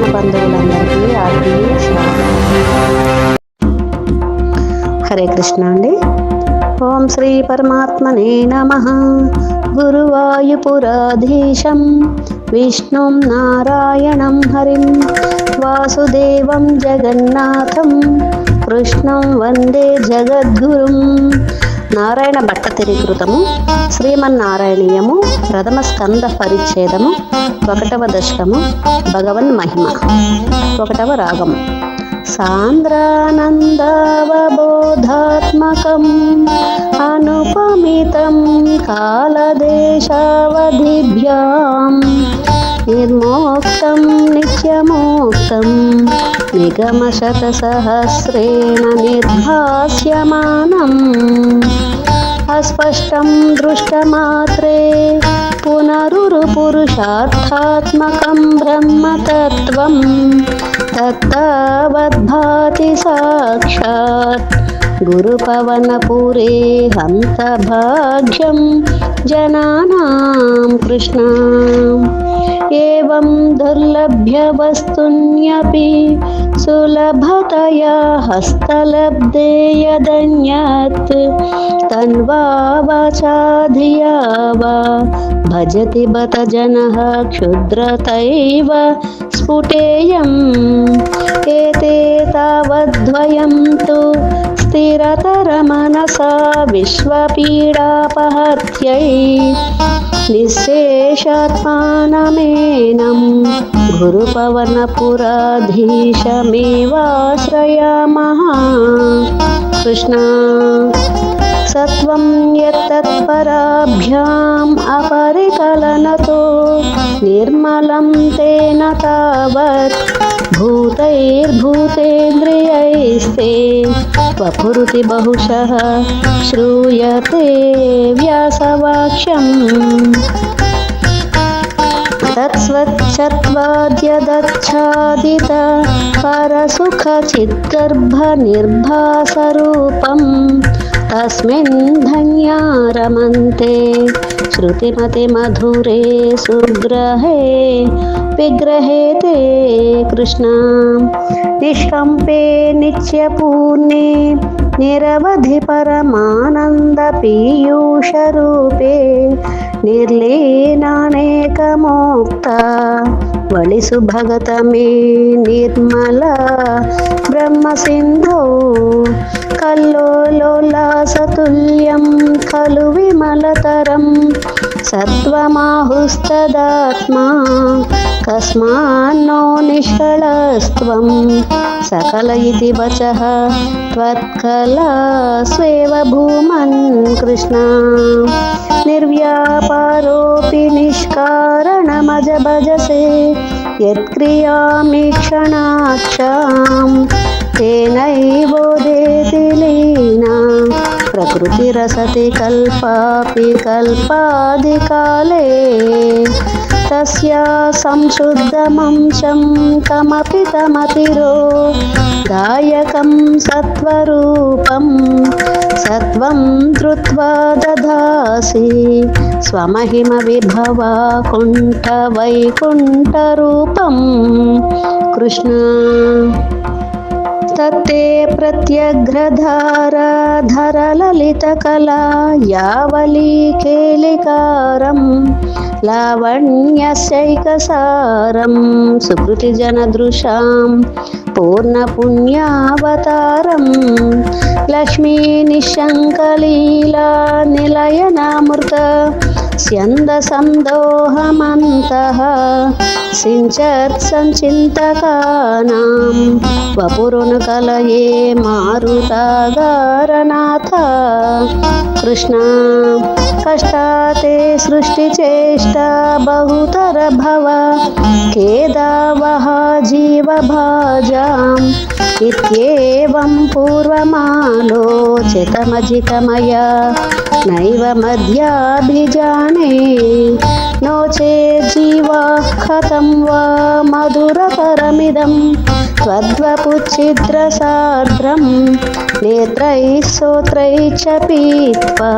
నారాయణ బంధువులందరికీ ఆత్మీయ హరే కృష్ణ అండి. ఓం శ్రీ పరమాత్మనే నమః. గురువాయుపురాధీశం విష్ణుం నారాయణం హరిం వాసుదేవం జగన్నాథం కృష్ణం వందే జగద్గురుం. నారాయణ భట్టతిరికృతము శ్రీమన్నారాయణీయము ప్రథమ స్కంద పరిచ్ఛేదము 1వ దశకము భగవన్ మహిమ 1వ రాగము. సాంద్రానందావబోధాత్మకం అనుపమితం కాలదేశావధిభ్యాం నిర్మోక్తం నిత్యమోక్తం నిగమశతసహస్రేణ నిర్భాస్యమానం అస్పష్టం దృష్టమాత్రే పునరురుపురుషార్థాత్మకం బ్రహ్మతత్వం తత్తావద్భాతి సాక్షాత్ గురుపవనపురే హంతభాగ్యం జనానాం కృష్ణ. ఏవం దుర్లభ్య వస్తున్యపి సులభతయా హస్తలబ్ధే యదన్యత్ తన్వా వాచా ధియా వా భజతి బత జనః క్షుద్రతైవ స్ఫుటేయం. ఏతే తావద్వయం తు స్థిరతరమనసా విశ్వపీడాపహత్యై నిశ్శేషాత్మానమేనం గురుపవనపురాధీశమేవాశ్రయామః. కృష్ణ. సత్వం యత్తత్పరాభ్యాం అపరికలనతో నిర్మలం తేన తావత్ భూతైర్భూతేంద్రియైస్తే వపురుతి బహుశః శ్రూయతే వ్యాసవాక్యం. తత్స్వచ్ఛత్వాద్యదచ్ఛాదిత పరసుఖచిద్గర్భ నిర్భాసరూపం తస్మిన్ ధన్యా రమంతే శృతిమతి మధురే సుగ్రహే విగ్రహే తే కృష్ణ. నిష్కంపే నిత్యపూర్ణే నిరవధి పరమానంద పీయూషరూపే నిర్లీనానేకమోక్త వళిసు భగతమే నిర్మల బ్రహ్మసింధో కల్లోలాసతుల్యం ఖలు విమలతరం సత్వమాహుస్తదాత్మా కస్మాన్నో నిష్కళస్త్వం సకల ఇతి వచః త్వత్కలా స్వేవ భూమన్ కృష్ణ. నిర్వ్యాపారోపి నిష్కారణమజ భజసే యత్క్రియామీక్షణాక్షాం తేనైవోదేతి లీనా ప్రకృతిరసతి కల్పాపి కల్పాదికాలే తస్యా సంశుద్ధమంశం కమపి తమతిరో దాయకం సత్వరూపం సత్వం ధృత్వా దదాసి స్వమహిమ విభవా కుంఠ వైకుంఠ రూపం. కృష్ణ. తత్తే ప్రత్యగ్రధారధరలలితకలా యావలీకేళికారం లావణ్యస్యైకసారం సుకృతిజనదృశాం పూర్ణపుణ్యావతారం లక్ష్మీ నిశంకలీలా నిలయనామృత స్యందసందోహమంతః సించత్ సంచింతకానాం వపురును కలయే మారుతాగారనాథ. కృష్ణ. కష్టాతే సృష్టిచేష్టా బహుతర భవ ఖేదావహ జీవభాజాం ఇత్యేవం పూర్వమాలోచితమజితమయా నైవ మధ్యాభిజానే నో చేజ్జీవాః కథం వా మధురతరమిదం త్వద్వపుచ్ఛిద్రసార్ద్రం నేత్రైః స్తోత్రైః చ పీత్వా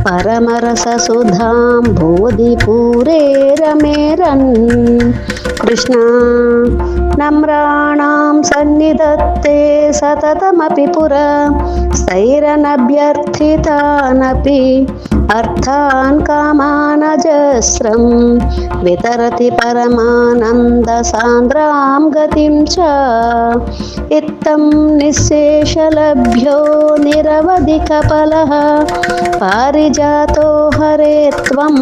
పరమరససుధాం బోధిపూరే రమేరన్. కృష్ణ. नम्राणां सन्निधत्ते सततमपि पुरा स्थैरनभ्यर्थितानपि अर्थान् कामानजस्रं वितरति परमानन्दसान्द्रां गतिं च इत्थं निःशेषलभ्यो निरवधिकफलः पारिजातो हरे त्वं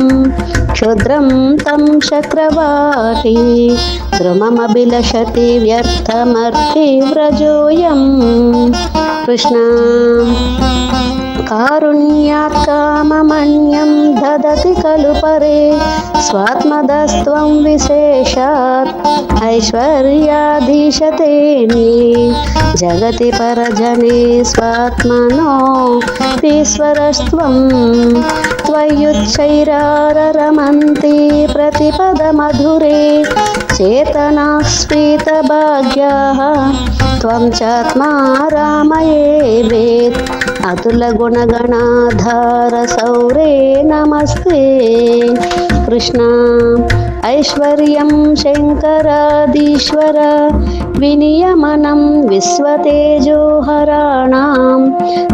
क्षुद्रं तं चक्रवाटी ध्रुममभिलषति व्यर्थमर्तिव्रजोऽयं कृष्ण कारुण्यात् काममन्यं ददति खलु परे स्वात्मदस्त्वं विशेषात् ऐश्वर्याधीशतेऽन्ये जगति परजने स्वात्मनो ईश्वरस्त्वं त्वयुच्चैराररमन्ति प्रतिपदमधुरे चेतनास्फीतभाग्याः त्वं चात्मा रामयेवेत् अतुलगुणगणाधार सौरे नमस्ते कृष्ण ऐश्वर्यं शङ्करादीश्वर विनियमनं विश्वतेजोहराणां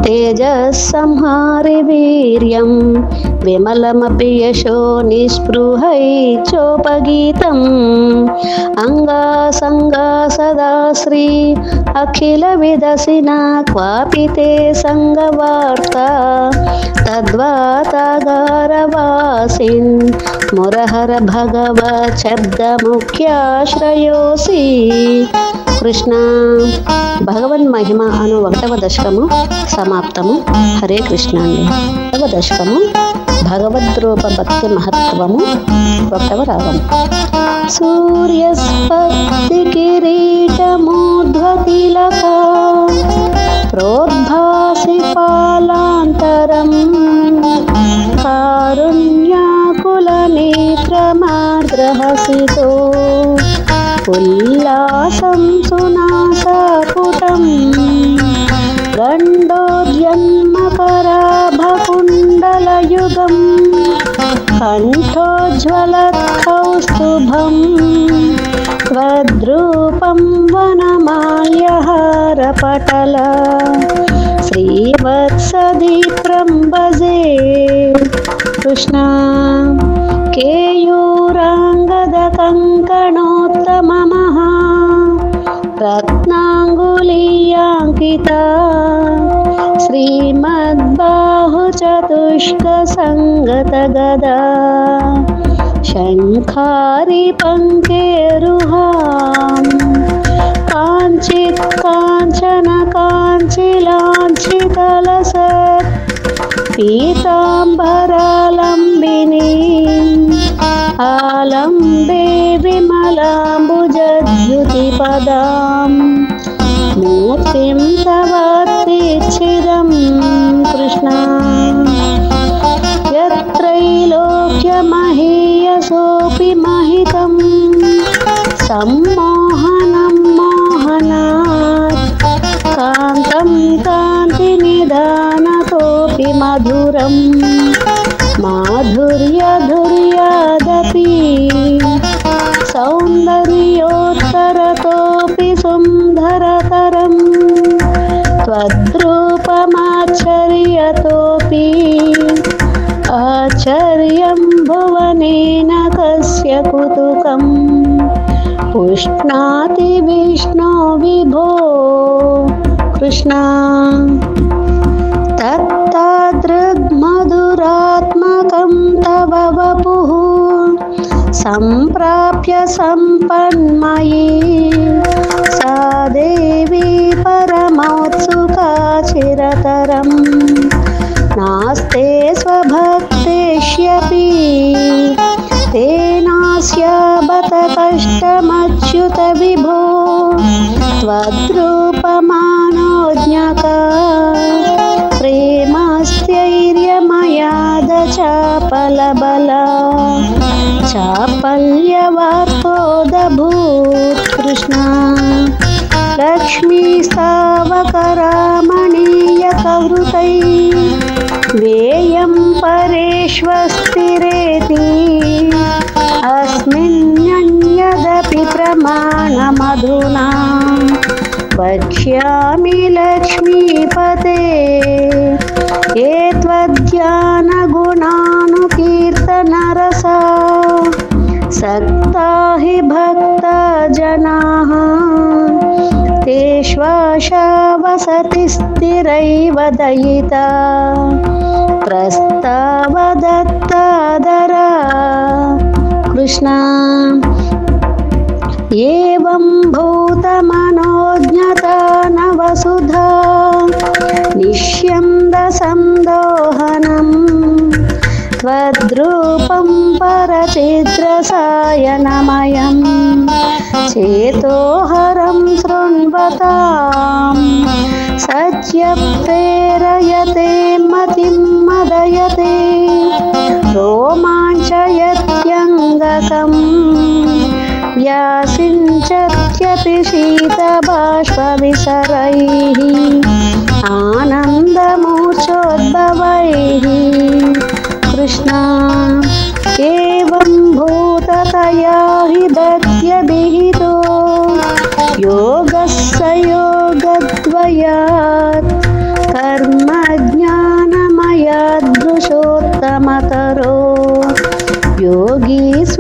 तेजस्संहारि वीर्यं विमलमपि यशो निःस्पृहै चोपगीतम् अंगासंगा सदा श्री अखिलविदसिना क्वापि ते संगवार्ता तद्वातागारवासिन् मुरहर भगवत् शब्दमुख्याश्रयोऽसि కృష్ణ భగవన్ మహిమ అను 1వ దశకము సమాప్తము. హరే కృష్ణ అండి. 1వ దశకము భగవద్రూప భక్తి మహత్వము 1వ రాగం. సూర్యస్పత్తి కిరీటమూర్ధ్వతిలక ప్రోద్భాసి పాలాంతరం కారుణ్యాకుల నేత్రమార్ద్రహసితో ఉల్లాసం సునాసపుటం గండోద్యన్మకరాభకుండలయుగం కంఠోజ్వలత్కౌస్తుభం త్వద్రూపం వనమాల్యహారపటల శ్రీవత్సదీప్రం భజే కృష్ణ కేయూరాంగద కంకణోత్తమమః రత్నాంగులీయాంకిత శ్రీమద్బాహుచతుష్క సంగత గదా శంఖారి పంకేరుహాం కాంచిత్ కాంచన కాంచిలాంఛితలసత్ పీతాంబరాలంబినీ ఆలంబే విమలాంబుజద్యుతిపదాం మూర్తిం తవార్తిచ్చిదం కృష్ణ యత్రైలోక్యమహీయసోऽపి మహితం సమ్మోహనం మోహనాత్ కాంతం కాంతినిదానతోऽపి మధురం మాధుర్యధుర్యాదపి సౌందర్యోత్తరతోऽపి సుందరతరం త్వద్రూపమాశ్చర్యతోऽపి ఆశ్చర్యం భువనేన కస్య కుతుకం పుష్ణాతి విష్ణో విభో కృష్ణ తత్తాదృగ్మధురాత్మకం తవ వపుః సంప్రాప్య సంపన్మయీ సా దేవీ పరమోత్సుకా చిరతరం నాస్తే స్వభక్తేష్యపి తేనాస్య బత కష్టమచ్యుత విభో త్వద్రూపమానోజ్ఞకా ప్రేమస్థైర్యమయాద చాపలబల చాపల్యవార్తోదభూత్ కృష్ణ లక్ష్మీస్తావకరామణీయకవృతై వేయం పరేష్వస్తిరేతి అస్మిన్యన్యదపి तथापि प्रमाणमधुना वक्ष्यामि लक्ष्मीपते ये त्वद्ध्यानगुणानुकीर्तनरसा सक्ता हि भक्तजनाः तेष्वाशा वसति स्थिरैव दयिता प्रस्तावदत्तादरा कृष्ण एवं भूतमनोज्ञता न वसुधा निष्यन्दसन्दोहनं त्वद्रूपं परचिद्रसायनमयं चेतोहरं शृण्वतां सच्य प्रेरयते मतिं मदयते रोमाञ्चयत्यङ्गकम् व्यासिञ्चत्यपि शीतबाष्पविसरैः आनन्दमूर्छोद्भवैः कृष्ण एवं भूततया हि दत्यभिहितो योगस्य योगद्वयात् कर्मज्ञानमयादृशोत्तमतरो योगीश्वरैर्गीयते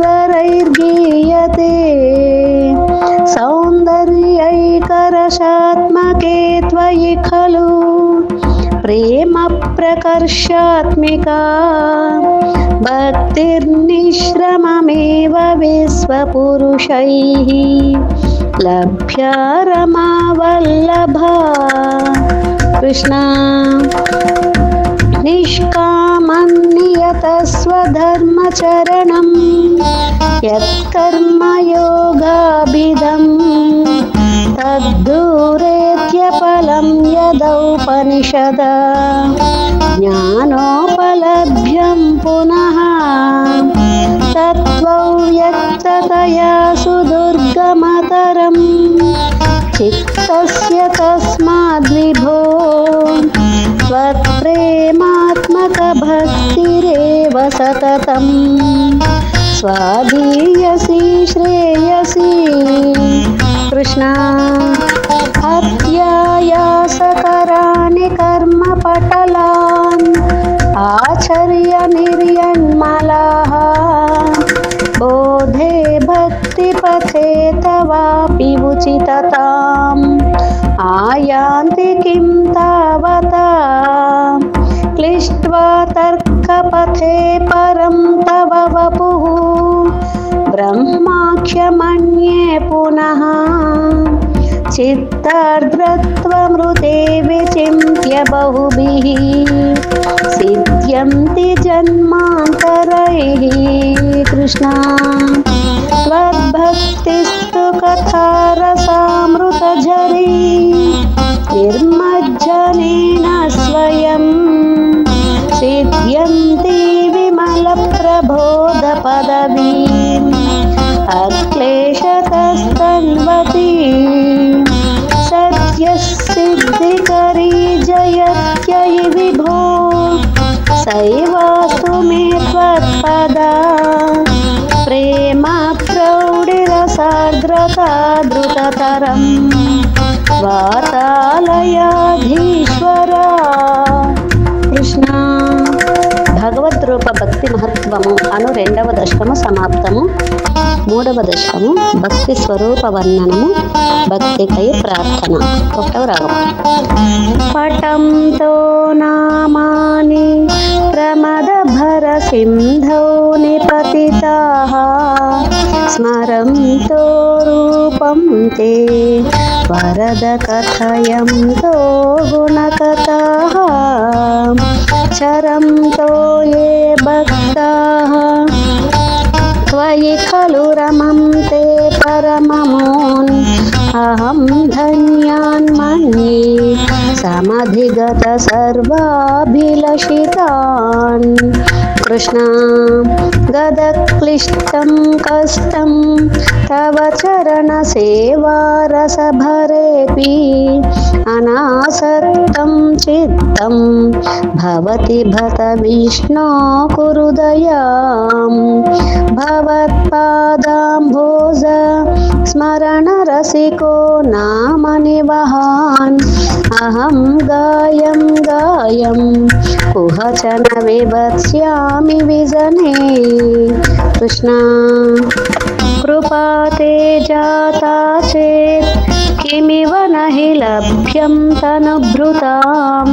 सौन्दर्यैकरसात्मके त्वयि खलु प्रेम प्रकर्षात्मिका भक्तिर्निश्रममेव विश्वपुरुषैः लभ्या रमावल्लभा कृष्ण निष्कामन्नियतस्वधर्मचरणं यत्कर्मयोगाभिधं तद्धूरेत्यफलं यदौपनिषद ज्ञानोपलभ्यं पुनः तत्त्वव्यक्ततया सुदुर्गमतरं चित्तस्य तस्माद्विभो त्वत्प्रेमात्मकभक्तिरेव सततं स्वाधीयसी श्रेयसी कृष्ण अत्यायासकराणि कर्मपटलान् आचर्य निर्यन्मलाः बोधे भक्तिपथे तवापि उचितताम् आयान्ति किं तावता क्लिष्ट्वा तर्कपथे परं तव वपुः ब्रह्माख्यमन्ये पुनः चित्तार्द्रत्वमृते विचिन्त्य बहुभिः सिद्ध्यन्ति जन्मान्तरैः कृष्ण त्वद्भक्तिस्तु कथारसामृतझरी निर्मज्जनेन स्वयं सिद्ध्यन्ति विमलप्रबोधपदवीम् अक्लेशतस्तन्वती सत्यसिद्धिकरी जयत्ययि विभो सैवास्तु मे त्वत्पदा प्रेम प्रौढिरसार्द्रता द्रुततरं వాతాలయాధీశ్వరా కృష్ణ. భగవద్రూప భక్తి మహత్వము అను 2వ దశకము సమాప్తము. 3వ దశకము భక్తి స్వరూప వర్ణనము, భక్తికై ప్రార్థన. 1వ రాగం. పటంతో నామాని ప్రమదభర సింధౌ నిపతితాః స్మరంతో రూపం తే వరద కథయంతో గుణకథాః చరంతో ఏ భక్తాః త్వయి ఖలు రమంతే పరమమోన్ అహం ధన్యాన్ మన్యే సమధిగత సర్వాభిలషితాన్ కృష్ణ గదక్లిష్టం కష్టం తవ చరణ సేవారసభరేపి అనాసక్తం చిత్తం భవతి భత విష్ణో కురు దయాం భవత్పాదాంభోజ స్మరణ రసికో నామ నివహాన్ అహం గాయం గాయం కుహచన వివత్స్యామి విజనే కృష్ణ కృపాతే జాతా చేత్ కిమివ నహి లభ్యం తనుభృతాం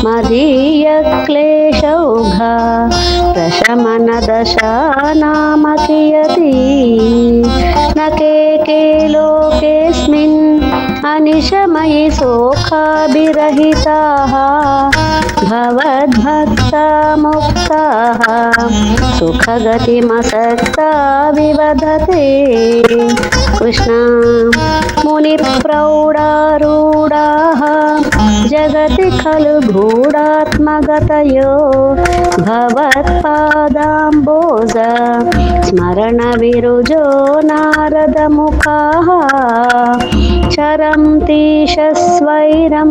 మదీయ క్లేశౌఘా ప్రశమన దశా నామ కియతి నకేకే లోకేస్మిన్ అనిశమయి శోకాభిరహితాః భవద్భక్తా ముక్తాః సుఖగతిమసక్తా వివదతే కృష్ణ ముని ప్రౌఢారూఢాః జగతి ఖలు గూఢాత్మగతయో భవత్పాదాంబోజ స్మరణ విరుజో నారదముఖాః చరంతీశస్వైరం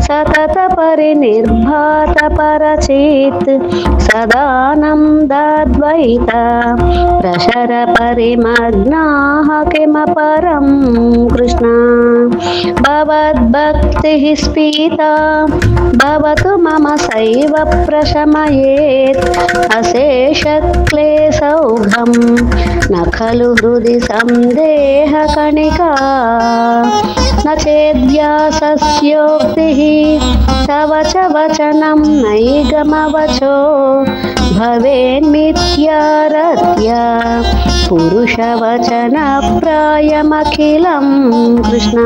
సతత పరినిర్భాత పరచిత్ సదానందాద్వైత ప్రశర పరిమగ్నాః కిమపరం కృష్ణ భవద్భక్తిః స్ఫీతా భవతు మమ సైవ ప్రశమయేత్ అశేషక్లేశౌఘం న ఖలు హృది సందేహ కణికా న చేద్వ్యాసస్యోక్తిః తవ చ వచనం నైగమవచో భవేన్మిథ్యారత్య పురుషవచన ప్రాయమఖిలం కృష్ణ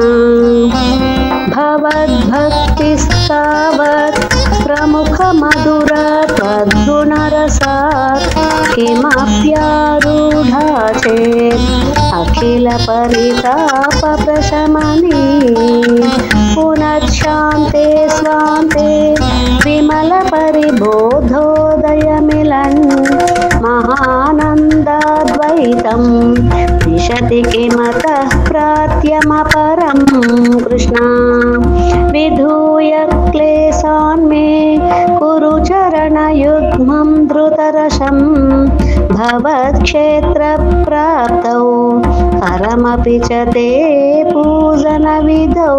భవద్భక్తిస్తావత్ ప్రముఖ మధుర తద్గుణరసాత్ కిమప్యారూఢా చేత్ అఖిల పరితాప ప్రశమని పునఃశాంతే స్వాంతే విమల పరిబోధోదయమిలన్ మహానందాద్వైతం దిశతి కిమతః ప్రాత్యమపరం కృష్ణ విధూయ క్లేశాన్ మే కురు చరణయుగ్మం ధృతరశం భవత్క్షేత్ర ప్రాప్తౌ పరమపి చ తే పూజన విధౌ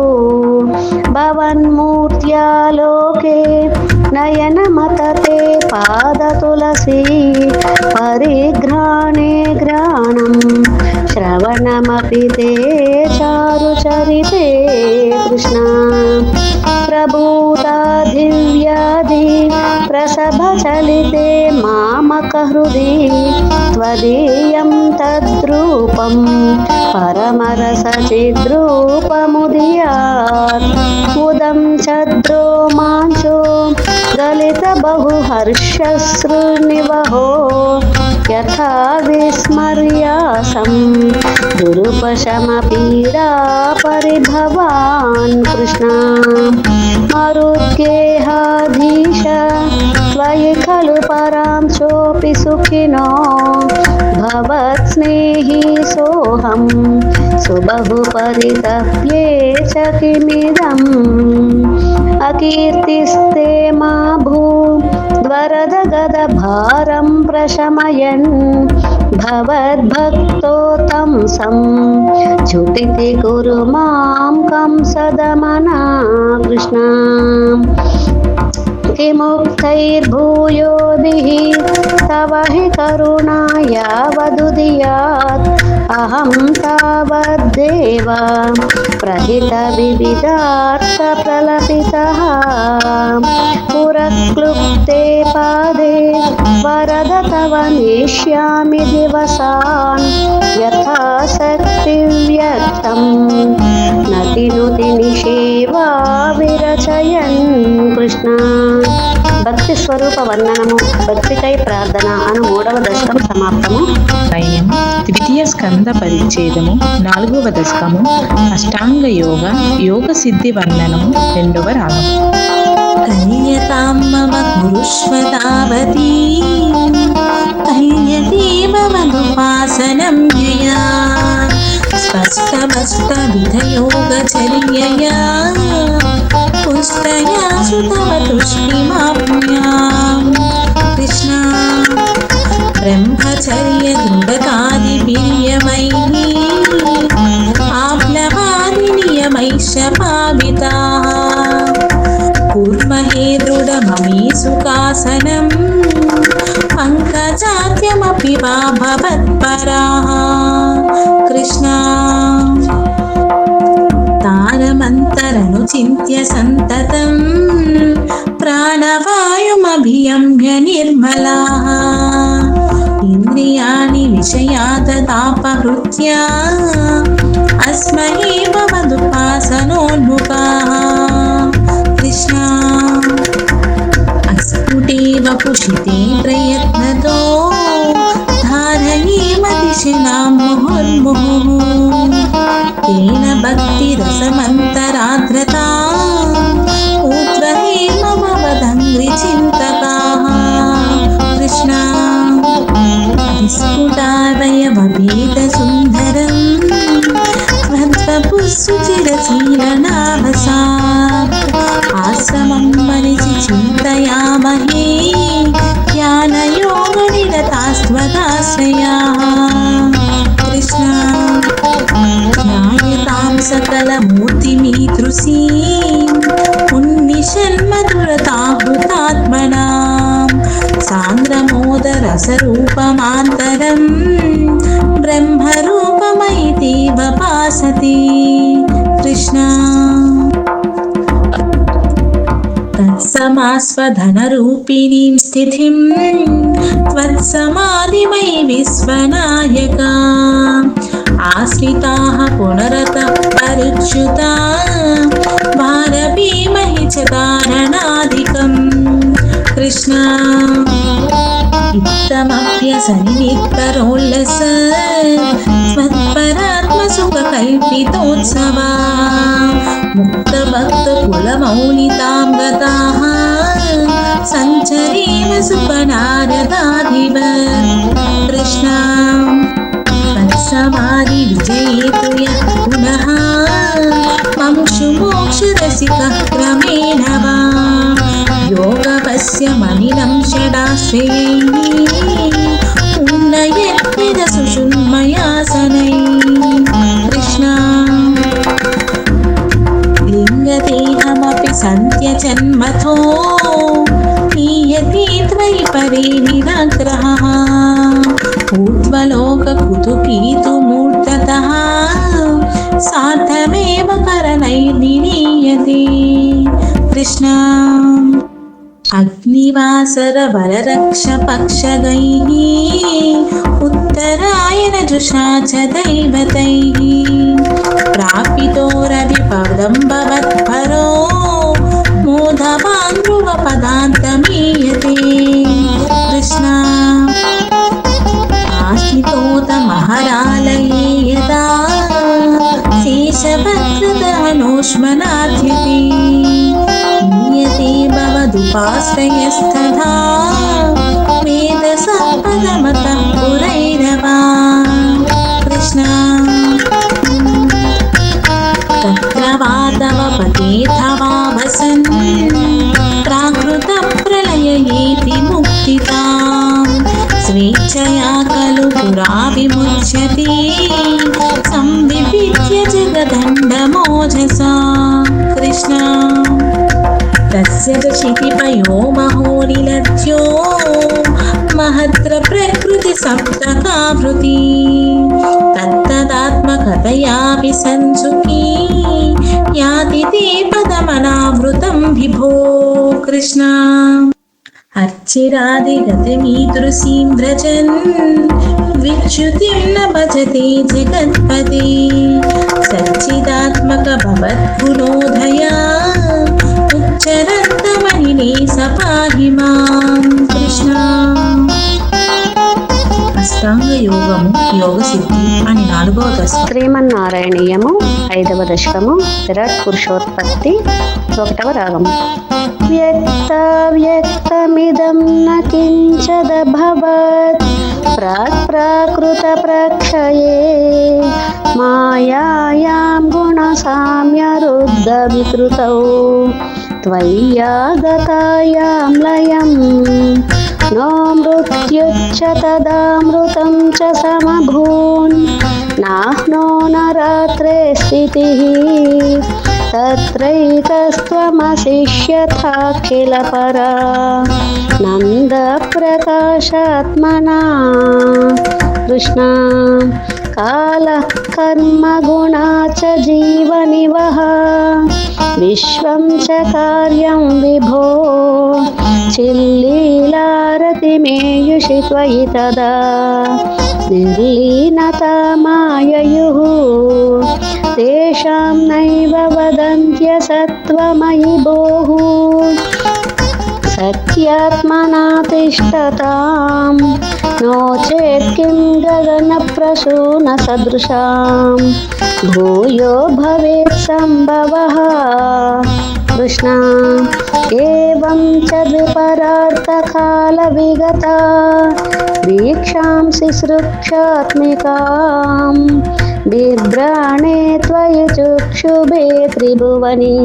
భవన్మూర్త్యాలోకే నయనమతతే పాదతులసీ పరిఘ్రాణే గ్రాణం శ్రవణమపి తే చారుచరితే కృష్ణ ప్రభూతాధివ్యాధి ప్రసభచలితే మామక హృది త్వదీయం తద్రూపం పరమరసచిద్రూపముదియాత్ ఉదం ఛద్రో మాంచో గలిత బహుహర్షశ్రునివహో యథా విస్మర్యాసం దురుపశమ పీడా పరిభవాన్ కృష్ణ మరుద్గేహాధీశ త్వయి ఖలు పరాం చోపి సుఖినో భవత్ స్నేహి సోహం సుబహు పరితప్యే చ కిమిదం అకీర్తిస్తే మా భూ వరద గద భారం ప్రశమయన్ భవద్భక్తో తం చుటితి కురు మాం కంసదమనా కృష్ణ కిముక్తైర్భూయోభిః తవ హి కరుణా యావదుదియాత్ అహం తావద్దేవ ప్రహిత వివిధార్థ ప్రలపితః పురక్లుప్తే పాదే వరద తవ నేష్యామి దివసాన్ యథాశక్తి వ్యక్తం నతినుతి నిషేవా విరచయన్ కృష్ణ భక్తి స్వరూప వర్ణనము భక్తికై ప్రార్థన అను 3వ దశకం సమాప్తము. సైన్యం ద్వితీయ స్కంద పరిచ్ఛేదము 4వ దశకము అష్టాంగ యోగ సిద్ధి వర్ణనము 2వ రాగం. కల్యతాం మమ కురుష్వ తావతీ కల్యతే మమదుపాసనం యయా స్పష్టమస్తవిధయోగచర్యయా పుస్తయాసు తవ తుష్టిమాప్యాం. కృష్ణ బ్రహ్మచర్య దృఢతాదివీర్యమైః ఆప్లవాది నియమైశ్చ పావితాః కుర్మహే దృఢమమీషు కాసనం పంకజాద్యమపి వా భవత్పరాః. కృష్ణ తారమంతరను చింత్య సంతతం ప్రాణవాయుమభియమ్య నిర్మలాః ఇంద్రియాణి విషయాదతాపహృత్య అస్మహే భవదుపాసనోన్ముఖాః. కృష్ణ అస్ఫుటేవ పుషితే ప్రయత్నతో ధారయేమ దిశనాం ముహుర్ముహుః తేన భక్తిరసమంతరాద్రతా ఊర్ధ్వహేమ భవదంగ్రి చింతకాః. కృష్ణ విస్ఫుటావయవభేద సుందరం త్వద్వపుస్సుచిరచీలనాభసా ఆశ్రమం మనిషి చింతయామహే జ్ఞానయోగనిరతాస్త్వదాశ్రయాః. కృష్ణ జ్ఞాయతాం సకలమూర్తిమీదృశీం ఉన్మిషన్మధురతాహృతాత్మనాం సాంద్రమోదరసరూపమాంతరం బ్రహ్మరూపమైతేవ భాసతే. కృష్ణ తత్సమాస్వధనరూపిణీం స్థితిం త్వత్సమాధిమై విశ్వనాయకా ఆశ్రితాః పునరతః పరిచ్యుతా భారభీమహి చ ధారణాధికం. కృష్ణ ఇత్తమభ్యసనిమిత్తరోల్లస స్మత్పరాత్మసుఖకల్పితోత్సవా ముక్తభక్తకులమౌలితాం గతాః సంచరేమ సుఖనారదాధివ. కృష్ణ తత్సమాధి విజయేతు యః పునః మంక్షు మోక్షరసికః క్రమేణ వా యోగవస్య మనినం షడాశ్రయైః ఉన్నయత్యద సుషుమ్నయాసనైః. కృష్ణ లింగదేహమపి సంత్యజన్మథో నీయతే త్వయి పరే నిరాగ్రహః ఊర్ధ్వలోకకుతుకీతుమూర్ధతః సార్థమేవ కరణైర్నిరీయతే. కృష్ణ అగ్నివాసరవరరక్షపక్షగైః ఉత్తరాయణజుషా చ దైవతైః ప్రాపితో రవిపదం భవత్పరో మోదవాన్ ధ్రువపదాంతమీయతే. కృష్ణ ఆశ్రితోతమహరాలయే యదా శేషభద్రదహనోష్మనాధ్యతే నీయతే భవదుపాశ్రయస్తథా మేధసా పదమతః పురైరవా. కృష్ణ తత్ర వాతవ పతేథవా వసన్ ప్రాకృత ప్రళయయేతి ముక్తితాం స్వేచ్ఛయా ఖలు పురా విముచ్యతే సంవివిధ్య జగదండమోజసా. కృష్ణ తస్య చ శితిపయో మహోనిలజ్జో మహత్ర ప్రకృతి సప్తకావృతి తత్తదాత్మకతయాపి సంసుఖీ యాతి తే పదమనావృతం విభో. కృష్ణ అర్చిరాదిగతిమీదృశీం వ్రజన్ విచ్యుతిం న భజతే జగత్పతే సచ్చిదాత్మక భవద్గుణోదయా ఉచ్చరంతమణినే సపాహి మాం. కృష్ణ అష్టాంగ యోగము యోగ సిద్ధి అని 4 బోధస్వ. శ్రీమన్నారాయణీయము 5వ దశకము విరాట్ పురుషోత్పత్తి 1వ రాగము. వ్యక్తమిదం న కించదభవత్ ప్రాకృత ప్రక్షయే మాయాయాం గుణసామ్యరుద్ధ వికృతౌ త్వయ్యాగతాయాం లయం నో మృత్యుచ్చ తదామృతం చ సమభూన్ నాహ్నో న రాత్రే స్థితిః తత్రైకస్త్వమశిష్యథాఖిల పరా నంద ప్రకాశాత్మనా కృష్ణ కాల కర్మ గుణా చ జీవనివహ విశ్వం చ కార్యం విభో చిల్లీలారతిమేయుషి త్వయి తదా నిర్లీనతా మాయయుః తేషాం నైవ వదంత్య సత్వమయి భోః సత్యాత్మనా తిష్టతాం నో చేత్ కిం గగన ప్రసూన సదృశాం భూయో భవేత్ సంభవః కృష్ణ ఏవం చ ద్విపరార్థకాల విగతా వీక్షాంసి సృక్షాత్మికాం బిభ్రాణే త్వయి చక్షుభే త్రిభువని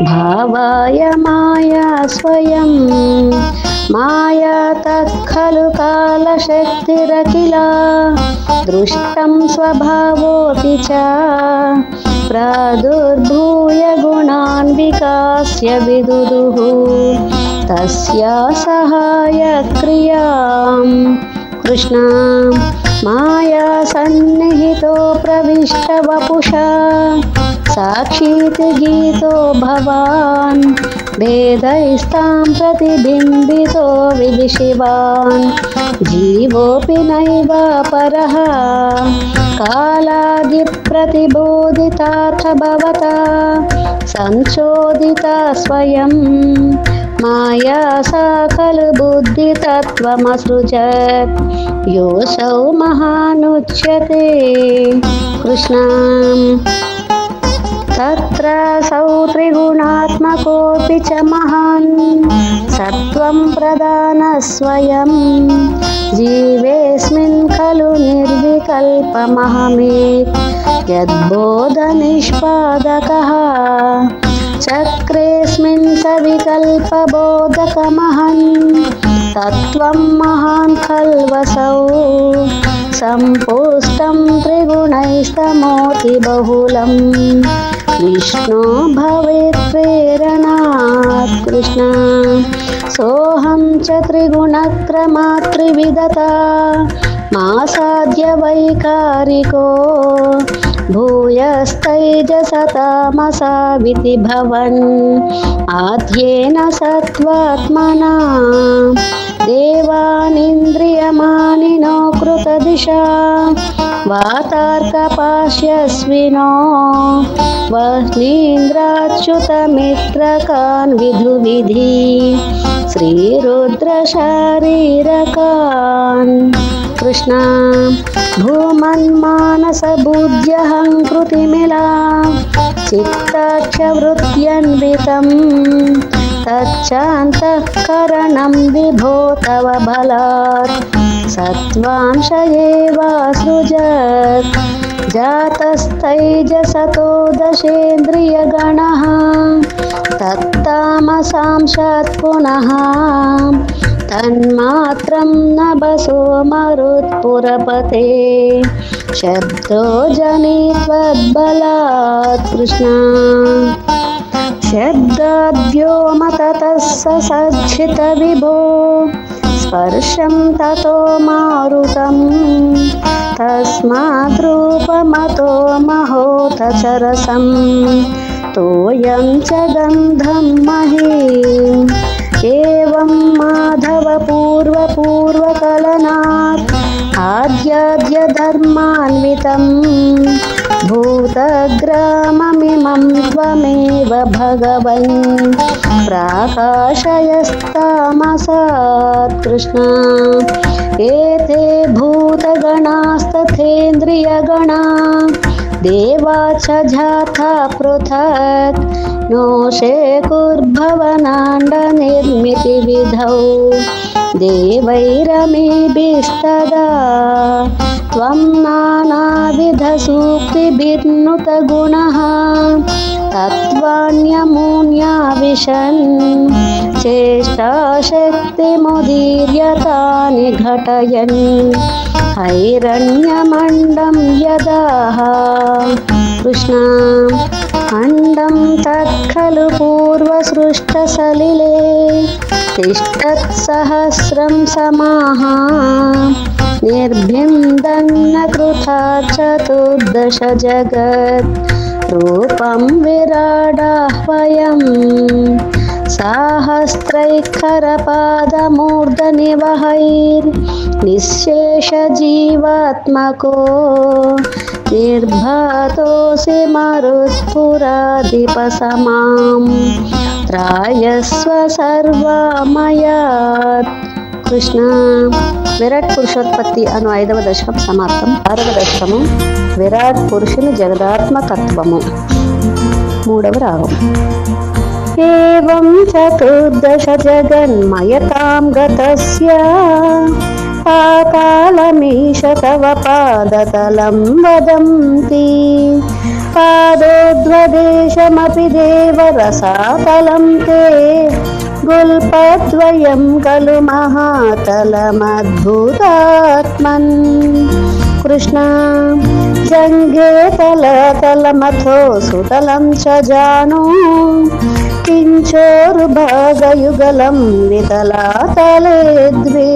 భావాయ మాయా స్వయం మాయా తత్ఖలు కాలశక్తిరఖిలా దృష్టం స్వభావోపి చ ప్రాదుర్భూయ గుణాన్ వికాస్య విదుదుః తస్యా సహాయ క్రియాం కృష్ణ మాయా సన్నిహితో ప్రవిష్ట వపుషా సాక్షీతి గీతో భవాన్ వేదైస్తాం ప్రతిబింబితో వివిశివాన్ జీవోపి నైవ పరః కాలాది ప్రతిబోధితార్థ భవతా సంచోదిత స్వయం మాయా సా ఖలు బుద్ధితత్వమసృజత్ యోసౌ మహానుచ్యతే కృష్ణ తత్రాసౌ త్రిగుణాత్మకోऽపి చ మహాన్ సత్వం ప్రధాన స్వయం జీవేస్మిన్ ఖలు నిర్వికల్పమహమేత్ యద్బోధనిష్పాదకః చక్రేస్మిన్ సవికల్పబోధకమహన్ తత్వం మహాన్ ఖల్వసౌ సంపుష్టం త్రిగుణైస్తమోతి బహుళం విష్ణో భవేత్ ప్రేరణాత్ కృష్ణ సోహం చ త్రిగుణక్రమాత్ త్రివిధతా మాసాద్య వైకారికో భూయస్తైజసతామసావితి భవన్ ఆద్యేన సత్వాత్మనా దేవానింద్రియమానినో కృతదిశా వాతార్కపాశ్యస్వినో వహ్నీంద్రాచ్యుతమిత్రకాన్ విధువిధి శ్రీరుద్రశారీరకాన్ కృష్ణ భూమన్మానసబుద్ధ్యహంకృతిమిలా చిత్తాక్షవృత్యన్వితం తచ్చాంతఃకరణం విభో తవ బలాత్ సత్వాంశ ఏవాసృజత్ జాతస్తైజసతో దశేంద్రియగణః తత్తామసాంశాత్ పునః తన్మాత్రం నభసో మరుత్పురపతే శబ్దో జనిత్వద్బలాత్ కృష్ణ శబ్దాద్వ్యోమతతః ససజ్జిత విభో స్పర్శం తతో మారుతం తస్మాద్రూపమతో మహోత చరసం తోయం చ గంధం మహీం ఏవం మాధవ పూర్వకలనాత్ ఆద్యాద్య ధర్మాన్వితం भूतग्राममिमं त्वमेव भगवन् प्राकाशयस्तामसात् कृष्ण एते भूतगणास्तथेन्द्रियगणा देवा च जाता पृथक् नो शेकुर्भवनाण्डनिर्मितिविधौ देवैरमीभिस्तदा त्वं नानाविधसूक्तिभिर्नुतगुणः तत्त्वान्यमून्या विशन् चेष्टाशक्तिमुदीर्यतानि घटयन् हैरण्यमण्डं यदाह कृष्ण अण्डं तत्खलु पूर्वसृष्टसलिले तिष्ठत्सहस्रं समाः निर्भिन्दन्न कृथा चतुर्दश जगत् रूपं विराडाह्वयम् साहस्रैकरपादमूर्धनिवहैर्निःशेषजीवात्मको निर्भातोऽसि मरुत्पुराधिपसमां त्रायस्व सर्वमयात् కృష్ణ. విరాట్ పురుషోత్పత్తి అను 5వ దశకం సమాప్తం. 6వ దశకము విరాట్ పురుషుని జగదాత్మకత్వము. 3వ రాగం. ఏవం చతుర్దశ జగన్మయతాం గతస్య పాతాళమీశ తవ పాదతలం వదంతి పాదోద్వదేశమపి దేవరసాతలం తే గుల్పద్వయం ఖలు మహాతలమద్భుతాత్మన్ కృష్ణ జంఘే తలతలమథో సుతలం చ జాను కించోరుభాగయుగలం వితలాతలే ద్వే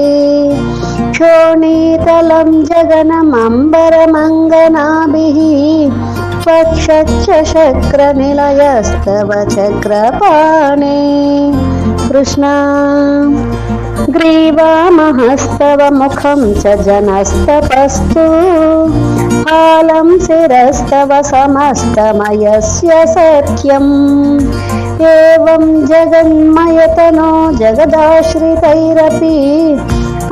క్షోణీతలం జగనమంబరమంగనాభిః పక్షచ్చ శక్రనిలయస్తవ చక్రపాణే కృష్ణ గ్రీవామహస్తవ ముఖం చ జనస్తపస్తు హాలం శిరస్తవ సమస్తమయస్య సత్యం ఏవం జగన్మయతనో జగదాశ్రితైరపి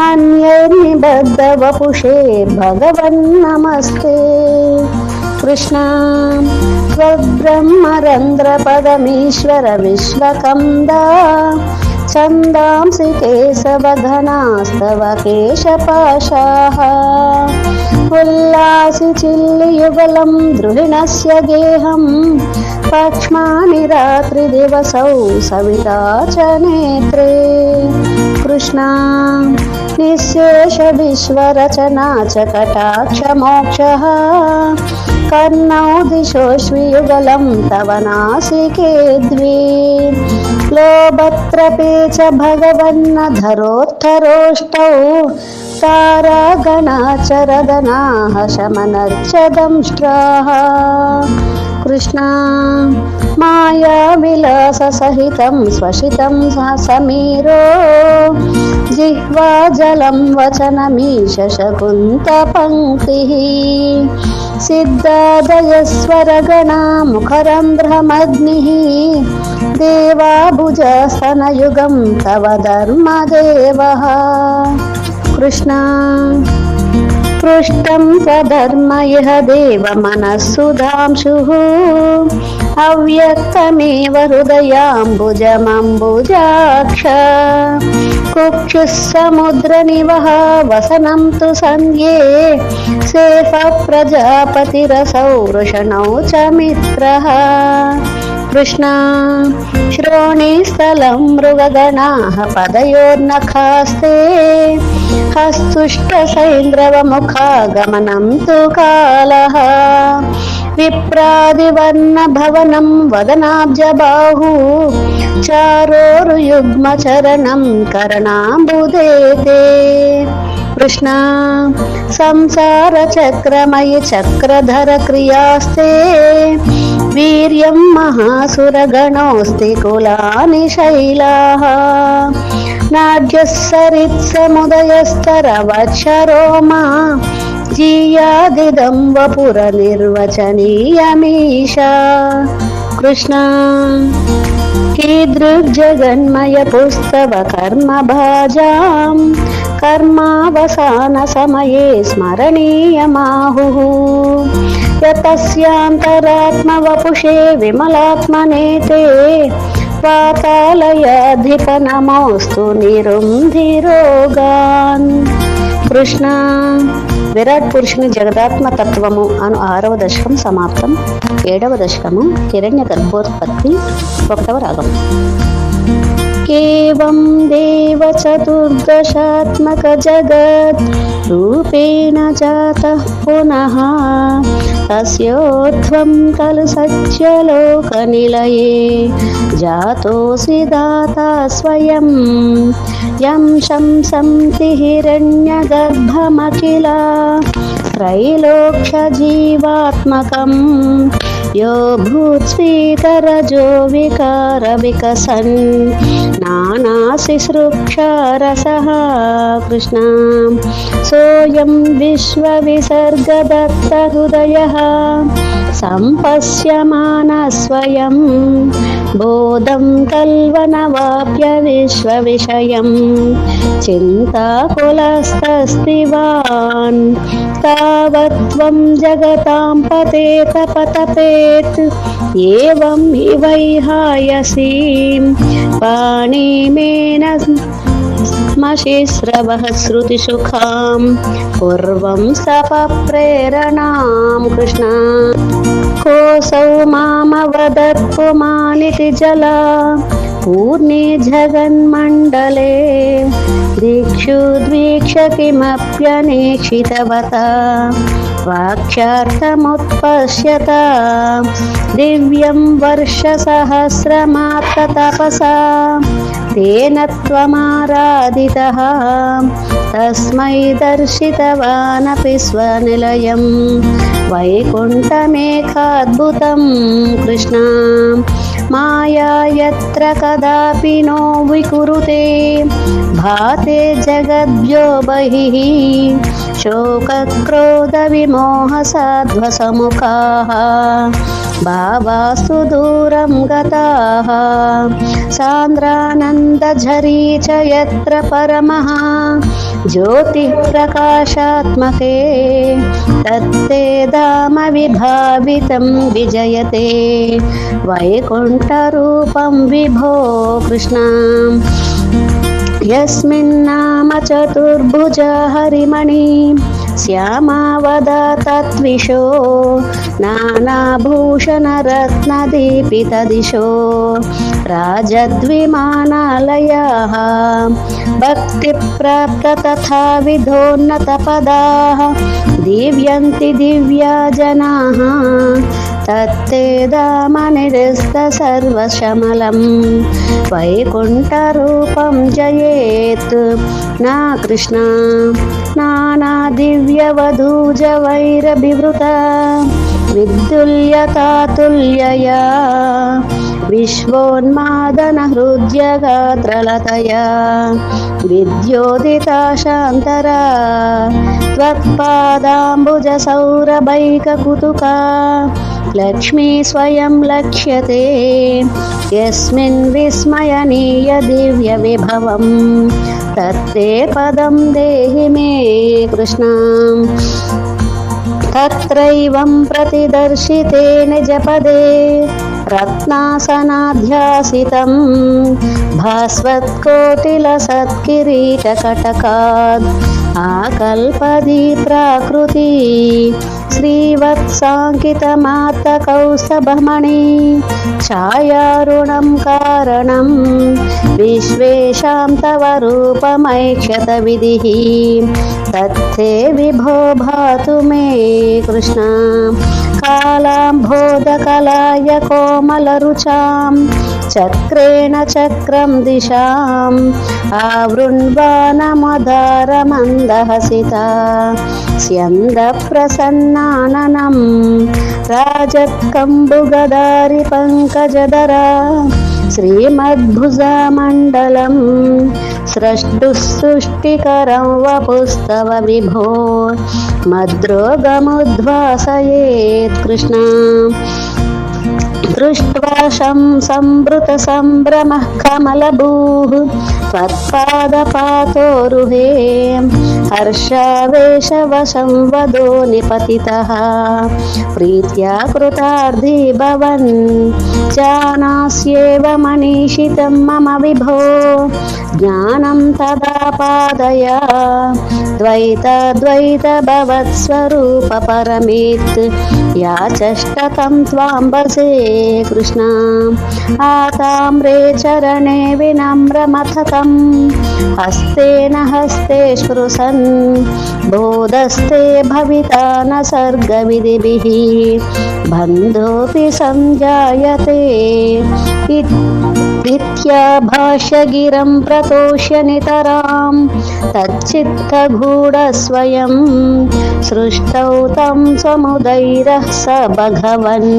అన్యైర్నిబద్ధవపుషే భగవన్నమస్తే కృష్ణ స్వబ్రహ్మరంధ్రపదమీశ్వర విశ్వకందా ఛందాంసి కేశవఘనాస్తవ కేశపాశాః ఉల్లాసి చిల్లియుగలం ద్రుహిణస్య గేహం పక్ష్మాని రాత్రిదివసౌ సవితా చ నేత్రే కృష్ణ నిశ్శేష విశ్వరచనా చ కటాక్ష మోక్షః కర్ణౌ దిశోష్వియుగలం తవ నాసికే ద్వే లోభత్రపే చ భగవన్నధరోత్తరోష్టౌ తారాగణాచరగణాః శమనర్చ దంష్ట్రాః కృష్ణ మాయా విలాస సహితం స్వశితం సమీరో జిహ్వా జలం వచనమీశ శకుంత పంక్తిః సిద్ధాదయస్వరగణా ముఖరంధ్రమగ్నిః దేవాభుజస్తనయుగం తవ ధర్మదేవః కృష్ణ పృష్టం త్వధర్మ ఇహ దేవ మనస్సుధాంశుః అవ్యక్తమేవ హృదయాంబుజమంబుజాక్ష కుక్షుః సముద్రనివహ వసనం తు సంధ్యే సేఫ ప్రజాపతిరసౌ వృషణౌ చ మిత్రః కృష్ణ శ్రోణీస్థలం మృగగణాః పదయోర్నఖాస్తే హస్తుష్టసైంద్రవముఖాగమనం తు కాలః విప్రాదివర్ణభవనం వదనాబ్జబాహు చారోరుయుగ్మచరణం కరణాంబుదేతే కృష్ణ సంసార చక్రమయి చక్రధర క్రియాస్తే వీర్యం మహాసురగణోస్తి కులాని శైలాః నాడ్యః సరిత్సముదయస్తరవచ్చరోమా జీయాదిదం వపుర నిర్వచనీయమీశా కృష్ణ కీదృగ్జగన్మయ పుస్తవ కర్మ భాజాం కర్మావసాన సమయే స్మరణీయమాహుః యతస్యాంతరాత్మ వపుషే విమలాత్మనేతే పాతాళయాధిప నమోస్తు నిరుంధిరోగాన్ కృష్ణ విరాట్ పురుషుని జగదాత్మ తత్వము అను 6వ దశకం సమాప్తం. 7వ దశకము హిరణ్య గర్భోత్పత్తి 1వ రాగం. కేవం దేవ చతుర్దశాత్మక జగత్ రూపేణ జాతః పునః తస్యోర్ధ్వం ఖలు సత్యలోక నిలయే జాతోసి దాతా స్వయం యం శంసంతి హిరణ్యగర్భమఖిల త్రైలోక్య జీవాత్మకం యో భూత్స్వీకరజో వికార వికసన్ నానాశిశ్రుక్షారసః కృష్ణ సోయం విశ్వవిసర్గదత్త హృదయః సంపశ్యమాన స్వయం బోధం కల్వనవాప్య విశ్వవిషయం చింతాకులస్తస్తివాన్ తావత్వం జగతాం పతేత పతపేత్ ఏవం ఇవైహాయసీం పాణిమేన మశిశ్రవః శృతిసుఖాం పూర్వం సపప్రేరణాం కృష్ణ కోసౌ మామవదత్ పుమానితి జలా పూర్ణే జగన్మండలే దీక్షు ద్వీక్ష కిమప్యనేక్షితవత వాక్యార్థముత్పశ్యత దివ్యం వర్షసహస్రమాత్త తపసా తేన త్వమారాధితః తస్మై దర్శితవానపి స్వనిలయం వైకుంఠమేకాద్భుతం కృష్ణ మాయా యత్ర కదాపి నో వికురుతే భాతే జగద్భ్యో బహిః శోకక్రోధ విమోహ సాధ్వసముఖాః భావాస్తు దూరం గతాః సాంద్రానందఝరీ చ యత్ర పరమః జ్యోతిః ప్రకాశాత్మకే తత్తే ధామ విభావితం విజయతే వైకుంఠరూపం విభో కృష్ణ యస్మిన్నామ చతుర్భుజ హరిమణి శ్యామావదాతత్విషో నానాభూషణరత్నదీపిత దిశో రాజద్విమానాలయాః భక్తిప్రాప్త తథా విధోన్నతపదాః దీవ్యంతి దివ్యా జనాః తత్తే ధామ నిరస్త సర్వశమలం వైకుంఠరూపం జయేత్ నా కృష్ణ నానా దివ్యవధూజ వైరభివృత విద్యుల్యతాతుల్యయా విశ్వోన్మాదన హృద్యగాత్రలతయా విద్యోదితా శాంతరా త్వత్పాదాంబుజ సౌరభైక కుతుకా లక్ష్మీ స్వయం లక్ష్యతే యస్మిన్ విస్మయనీయ దివ్య విభవం తత్తే పదం దేహి మే కృష్ణ తత్రైవం ప్రతిదర్శితే నిజపదే రత్నాసనాధ్యాసితం భాస్వత్కోటిలసత్కిరీటకటకాద్ ఆకల్పది ప్రాకృతి శ్రీవత్సాంకితమాత్తకౌస్తభమణి ఛాయారుణం కారణం విశ్వేషాం తవ రూపమైక్షత విధిః తత్తే విభో భాతు మే కృష్ణ కాళాంబోధకలాయ కోమలరుచాం చక్రేణ చక్రం దిశాం ఆవృణ్వానమదారమందహసితా స్యంద ప్రసన్నాననం రాజత్కంబుగదారి పంకజదరా శ్రీమద్భుజమండలం స్రష్టుసృష్టికరం వపుస్తవ విభో మద్రోగముద్వాసయేత్ కృష్ణ దృష్ట్వా సంభృత సంభ్రమః కమలభూః త్వత్పాదపాతోరుహే హర్షావేశవశం వదో నిపతితః ప్రీత్యా కృతార్థీ భవన్ జానాస్యేవ మనీషితం మమ విభో జ్ఞానం తదా పాదయ ద్వైత భవత్స్వరూప పరమేత్ యాచష్టతం త్వాం భజే కృష్ణ ఆతామ్రే చరణే వినమ్రమథతం హస్తేన హస్తే స్పృశన్ బోధస్తే భవితా న సర్గవిధిభిః బంధోపి సంజాయతే ఇత్యాభాష్యగిరం ప్రతోష్య నితరాం తచ్చిత్తగూఢస్వయం సృష్టౌ తం సముదైరః స భగవన్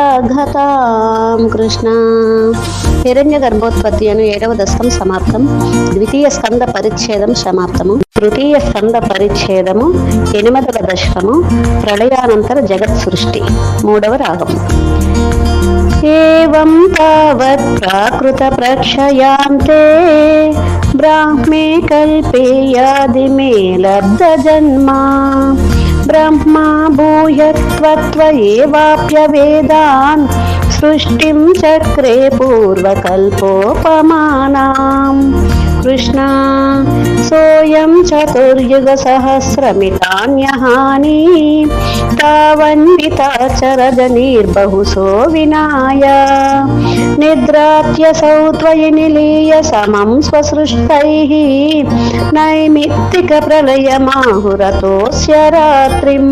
ఉల్లాసయోల్లాఘతాం కృష్ణ. హిరణ్య గర్భోత్పత్తి అను 7వ దశకం సమాప్తం. ద్వితీయ స్కంద పరిచ్ఛేదం సమాప్తము. తృతీయ స్కంద పరిచ్ఛేదము 8వ దశకము ప్రళయానంతర జగత్ సృష్టి 3వ రాగం. ఏవం తావత్ ప్రాకృత ప్రక్షయాంతే బ్రాహ్మే కల్పే యాదిమే లబ్ధ జన్మా బ్రహ్మా భూయత్వత్వయేవాప్యవేదాన్ సృష్టిం చక్రే పూర్వకల్పోపమానాం కృష్ణ సోయం చతుర్యుగ సహస్రమితాన్యహాని తావన్వితాచరజనీర్బహుశో వినాయ నిద్రాత్యసౌ త్వయి నిలీయ సమం స్వసృష్టైః నైమిత్తిక ప్రళయమాహురతోస్య రాత్రిం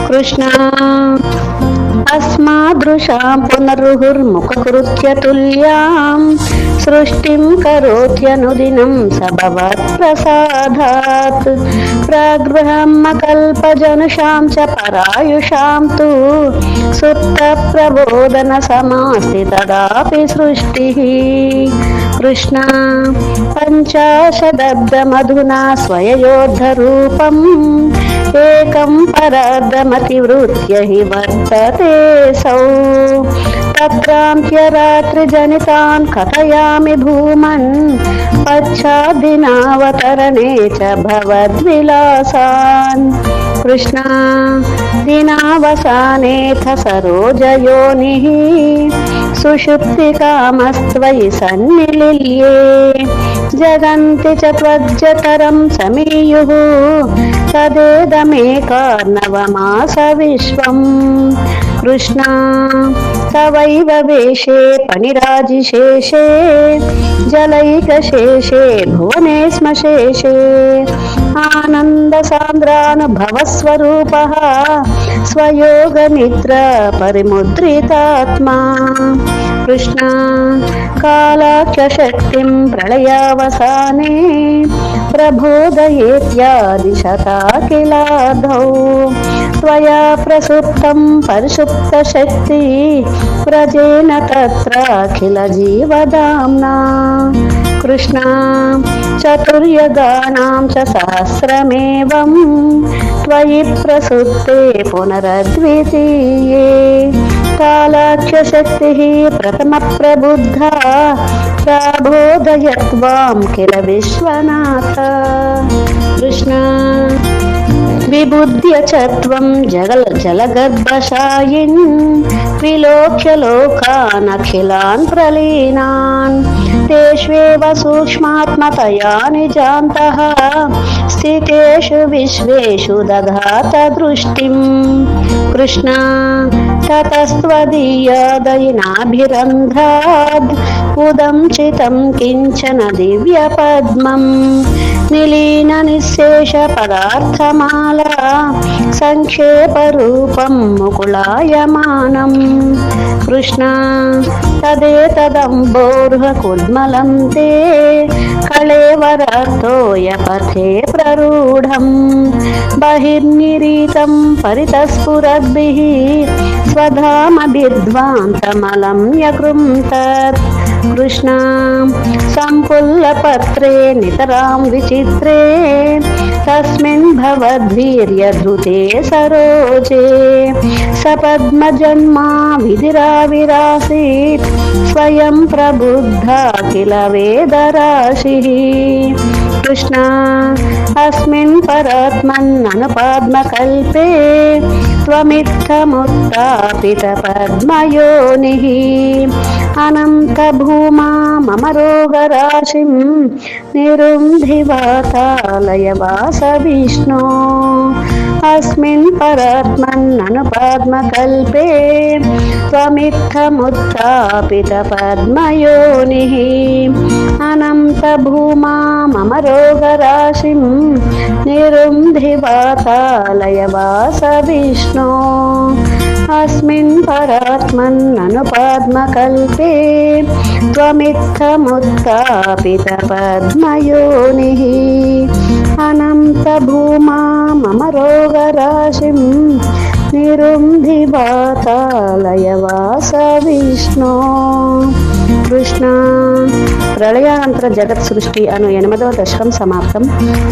కృష్ణ అస్మాదృశాం పునరుహుర్ముఖకృత్య తుల్యాం సృష్టిం కరోత్యనుదినం సభవత్ప్రసాదాత్ ప్రాగ్బ్రహ్మకల్పజనుషాం చ పరాయుషాం తు సుప్త ప్రబోధన సమాస్తి తదాపి సృష్టిః కృష్ణ పంచాశదబ్దమధునా స్వయయోద్ధరూపం ఏకం పరార్ధమతివృత్య హి వర్తతే సౌ తత్రాంత్యరాత్రిజనితాన్ కథయామి భూమన్ పశ్చాద్దినావతరణే చ భవద్విలాసాన్ కృష్ణ దినావసానేథ సరోజయోనిః సుషుప్తికామస్త్వయి సన్నిలిల్యే జగంతి చ త్వజ్జఠరం సమీయుః తదేదమేకార్ణవమాస విశ్వం కృష్ణ తవైవ వేషే పణిరాజిశేషే జలైకశేషే భువనే శ్మశేషే ఆనందసాంద్రానుభవస్వరూపః స్వయోగ నిద్ర పరిముద్రితాత్మా కృష్ణ కాలాఖ్యశక్తిం ప్రళయావసానే ప్రబోధయేత్యాదిశతాఖిలాధౌ త్వయా ప్రసుప్తం పరిసుప్తశక్తి వ్రజేన తత్రాఖిల జీవదామ్నా కృష్ణ చతుర్యుగానాం చ సహస్రమేవం త్వయి ప్రసుప్తే పునరద్వితీయే కాలాఖ్యశక్తిః ప్రథమ ప్రబుద్ధా ప్రబోధయత్వాం కిల విశ్వనాథ కృష్ణ విబుద్ధ్య చ త్వం జలగర్భశాయిన్ విలోక్య లోకానఖిలాన్ ప్రలీనాన్ తేష్వేవ సూక్ష్మాత్మతయా నిజాంతః స్థితేషు విశ్వేషు దధాత దృష్టిం కృష్ణ తతస్త్వదీయాదయినాభిరంధ్రాద్ ఉదంచితం కించన దివ్య పద్మం నిలీన నిశేష పదార్థమాల సంక్షేప రూపం ముకుళాయమానం కృష్ణ తదేతదంబోర్హ కుడ్మలం తే కళేవరతోయ పథే ప్రరూఢం బహిర్నిరీతం పరితస్ఫురద్భిః స్వధామభిర్ధ్వాంతమలం యకృంతత్ కృష్ణ సంపుల్లపత్రే నితరాం విచిత్రే తస్మిన్ భవద్వీర్యధృతే సరోజే సపద్మజన్మా విధిరావిరాసీత్ స్వయం ప్రబుద్ధా కిల వేదరాశిః కృష్ణ అస్మిన్ పరాత్మన్ననుపాద్మకల్పే త్వమిత్తముత్థాపిత పద్మయోనిః అనంత భూమా మమ రోగరాశిం నిరుంధి వాతాలయ వాస విష్ణో అస్మిన్ పరాత్మన్ననుపాద్మకల్పే త్వమిత్తముత్థాపిత పద్మయోనిః అనంత భూమా మమ రోగరాశిం నిరుంధి వాతాలయ వాస విష్ణో అస్మిన్ పరాత్మన్ననుపాద్మకల్పే త్వమిత్తముత్థాపిత పద్మయోనిః అనంత భూమా మమ రోగరాశిం నిరుంధి వాతాలయ వాస విష్ణో కృష్ణ ప్రళయానంతర జగత్ సృష్టి అను 8వ దశకం సమాప్తం.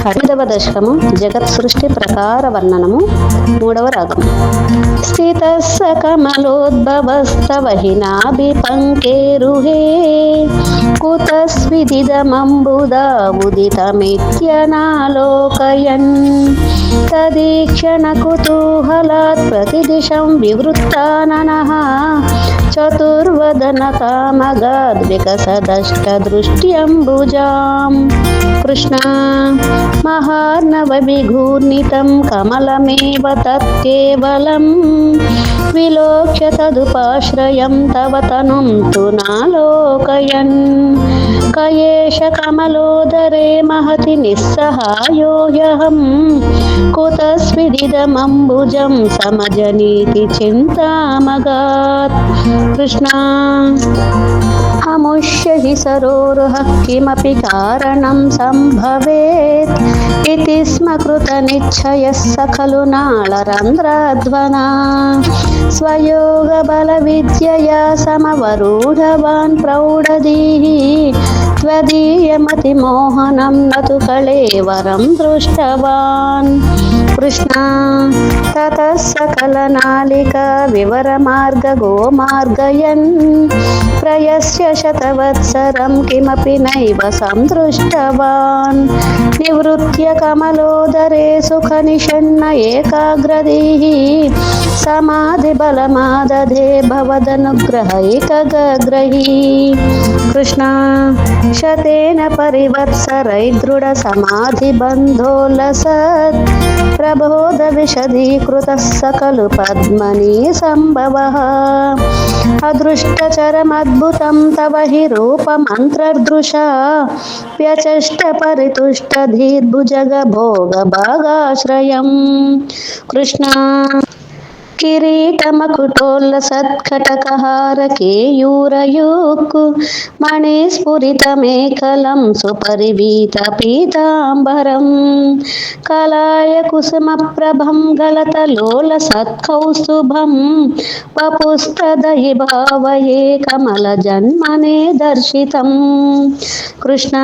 10వ దశకము జగత్ సృష్టి ప్రకార వర్ణనము. 3వ రాగం. స్థితస్స కమలోద్భవస్తవ హినాభిపంకేరుహే కుతస్విదిదమంబుదా ఉదితమిత్యనాలోకయన్ తదీక్షణ కుతూహలాత్ ప్రతిదిశం వివృత్తాననః చతుర్వదన కామగాద్వికసదష్టదృష్ట్యంబుజాం కృష్ణ మహార్ణవ విఘూర్ణితం కమలమేవ తత్కేవలం విలోక్య తదుపాశ్రయం తవ తనుం తు నాలోకయన్ కయేష కమలోదరే మహతి నిస్సహాయో హ్యహం కుతస్విదిదమంబుజం సమజనీతి చింతామగాత్ కృష్ణ అముష్య హి సరోరుహ కిమపి కారణం సంభవేత్ ఇతి స్మ కృతనిశ్చయస్స ఖలు నాళరంధ్రాధ్వనా స్వయోగ బల విద్యయా సమవరూఢవాన్ ప్రౌఢధీః త్వదీయమతి మోహనం నతు కళేవరం దృష్టవాన్ కృష్ణ తతః సకలనాళికా వివరమార్గ గోమార్గయన్ ప్రయస్య శతవత్సరం కిమపి నైవ సందృష్టవాన్ నివృత్య కమలోదరే సుఖ నిషన్న ఏకాగ్రదీః సమాధి బలమాదధే భవదనుగ్రహైకగ్రహీ కృష్ణ శతేన పరివత్సరైర్దృఢ సమాధి బంధోలసత్ ప్రబోధ విశదీకృత సకలు పద్మనీ సంభవః అదృష్టచరమద్భుతం తవ హి రూపమంత్రదృశా వ్యచష్ట పరితుష్ట ధీర్భుజగ భోగ భాగాశ్రయం కృష్ణ కిరీటమకుటోల్లసత్కటకహార కేయూరయూక్కు మణిస్ఫురితమేఖలం సుపరివీత పీతాంబరం కలాయ కుసుమప్రభం గలతలోల సత్కౌస్తుభం వపుస్తదహి భావయే కమల జన్మనే దర్శితం కృష్ణ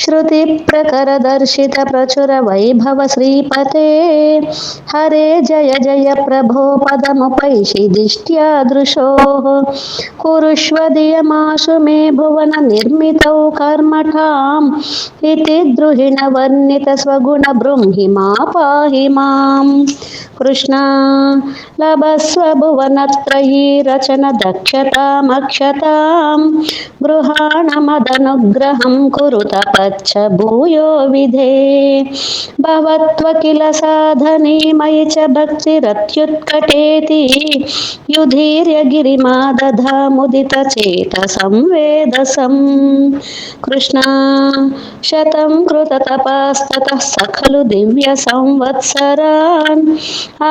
శృతి ప్రకర దర్శిత ప్రచుర వైభవ శ్రీపతే హరే జయ జయ ప్రభో పదముపైషి దిష్ట్యా దృశోః కురుష్వదియమాశు మే భువన నిర్మితౌ కర్మఠాం ఇతి ద్రుహిణ వర్ణిత స్వగుణ బృంహి మా పాహి మాం కృష్ణ లభస్వ భువనత్రయీ రచన దక్షతామక్షతాం గృహాణమదనుగ్రహం కురుత పచ్చ భూయో విధే భవత్వ కిల సాధనే మయి చ భక్తిరత్యుత్కటేతి యుధీర్య గిరిమా దధాముదిత చేత సంవేదసం కృష్ణ శతం కృత తపాస్తతః సఖలు దివ్య సంవత్సరాన్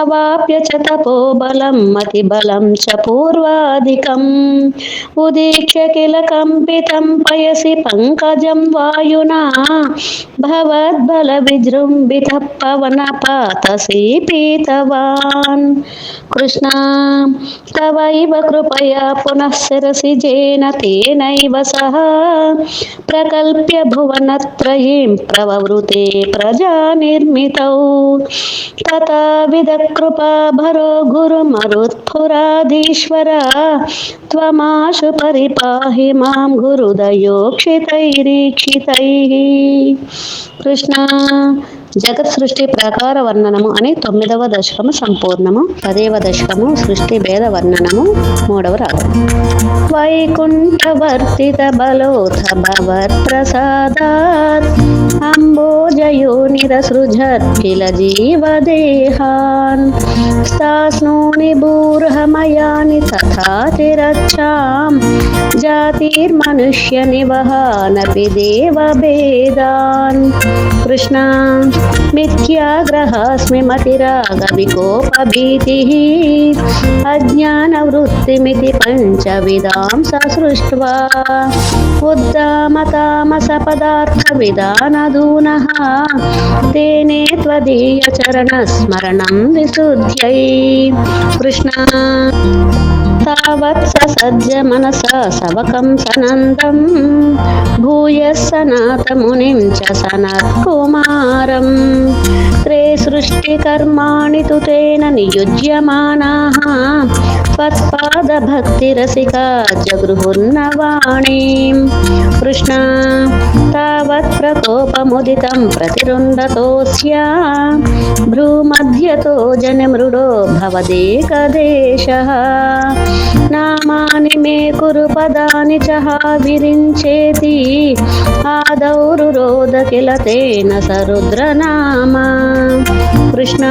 అవాప్య చ తపోబలం మతిబలం చ పూర్వాధికం ఉదీక్ష్య కిల కంపితం పయసి పంకజం వాయునా భవద్బల విజృంభిత పవనపాతసీ పీతవాన్ కృష్ణ తవైవ కృపయా పునః శిరసి జేన తేనైవ సహ ప్రకల్ప్య భువనత్రయీం ప్రవవృతే ప్రజా నిర్మితౌ తథా విద కృపాభరో గురుమరుత్ఫురాధీశ్వర త్వమాశు పరిపాహి మాం గురుదయోక్షితైరీక్షితైః కృష్ణ జగత్ సృష్టి ప్రాకార వర్ణనము అని 9వ దశకము సంపూర్ణము. 10వ దశకము సృష్టి భేద వర్ణనము 3వ రాగం. వైకుంఠవర్తిత బలోథ భవత్ప్రసాదాత్ అంబోజయోనిరసృజత్ కిల జీవదేహాన్ స్తాస్నూని బూర్హమయాని తథా తిరచ్చాం జాతిర్మనుష్య నివహానపి దేవభేదాన్ కృష్ణ మిథ్యాగ్రహాస్మి మతిరాగ వికోపభీతిః అజ్ఞానవృత్తిమితి పంచవిదాం ససృష్ట్వా ఉద్దామతామస పదార్థ విధానదూనః తేనే త్వదీయ చరణ స్మరణం విశుద్ధ్యై కృష్ణ తావత్ ససజ్జ మనసా సవకం సనందం భూయః సనాత మునిం చ సనత్కుమారం త్రే సృష్టికర్మాణి తు తేన నియుజ్యమానాః త్వత్పాద భక్తిరసికా జగృహుర్నవాణీం కృష్ణ తావత్ ప్రకోపముదితం ప్రతిరుందతోస్య భ్రూమధ్యతో జనమృడో భవదేకదేశః నామాని మే కురు పదాని చ విరించేతి ఆదౌ రురోద కిల తేన సరుద్రనామా కృష్ణ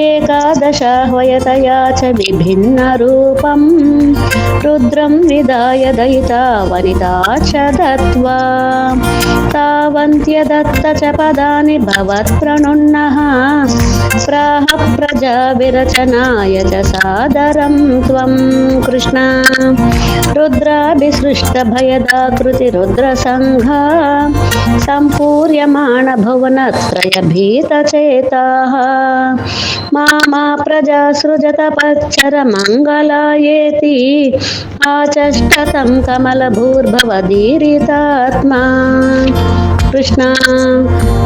ఏకాదశాహ్వయతయా చ విభిన్న రూపం రుద్రం విదాయ దయితా వనితా చ దత్వా తావంత్యదత్త చ పదాని భవత్ప్రణున్నః ప్రాహ ప్రజా విరచనాయ చ సాదరం త్వం కృష్ణ రుద్రాభిసృష్ట భయదాకృతి రుద్రసంఘా సంపూర్యమాణ భువనత్రయ భీతచేతాః మామా ప్రజా సృజత పచ్చర మంగళాయేతి ఆచష్టతం కమలభూర్భవదీరితాత్మా కృష్ణ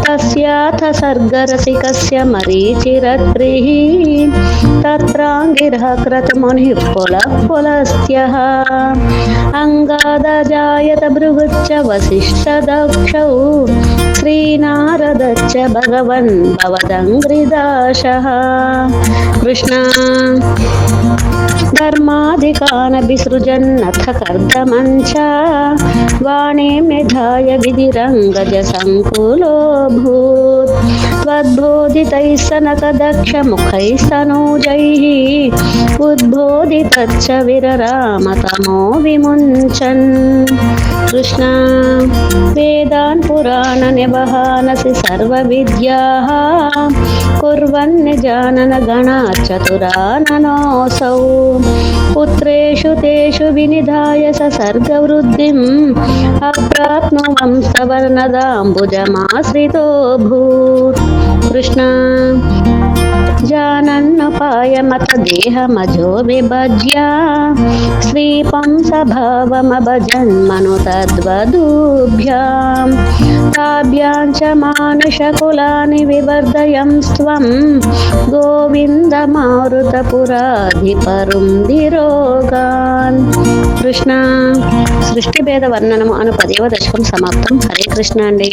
తస్యాథ సర్గరసికస్య మరీచిరత్రిః తత్రాంగిరః క్రతుమునిః పులఃపులస్త్యః అంగాదజాయత భృగుశ్చ వసిష్ఠదక్షౌ శ్రీనారదశ్చ భగవన్ భవదంగ్రిదాశः కృష్ణ ధర్మాధికానభిసృజన్నథ కర్దమంచ వాణీం నిధాయ విధిరంగజ సంకులోऽభూత్ త్వద్బోధితైః సనకదక్షముఖైస్తనూజైః ఉద్బోధితచ్చ విరరామ తమో విముంచన్ కృష్ణ వేదాన్ పురాణ నివహానసి సర్వ విద్యాః కుర్వన్ జానన గణాచతురాననోऽసౌ పుత్రేషు తేషు వినిధాయ ససర్గవృద్ధిం అప్రాప్నువం సవర్ణదాంబుజమాశ్రితోऽభూత్ కృష్ణ జానన్నుపాయమత దేహమజో విభజ్య శ్రీపం సభావమభజన్మను తద్వదూభ్యాం తాభ్యాం చ మానుషకులాని వివర్ధయంస్త్వం గోవిందమారుతపురాధిపరుం ధిరోగాన్ కృష్ణ సృష్టి భేద వర్ణనము అను 10వ దశకం సమాప్తం. హరే కృష్ణ అండి.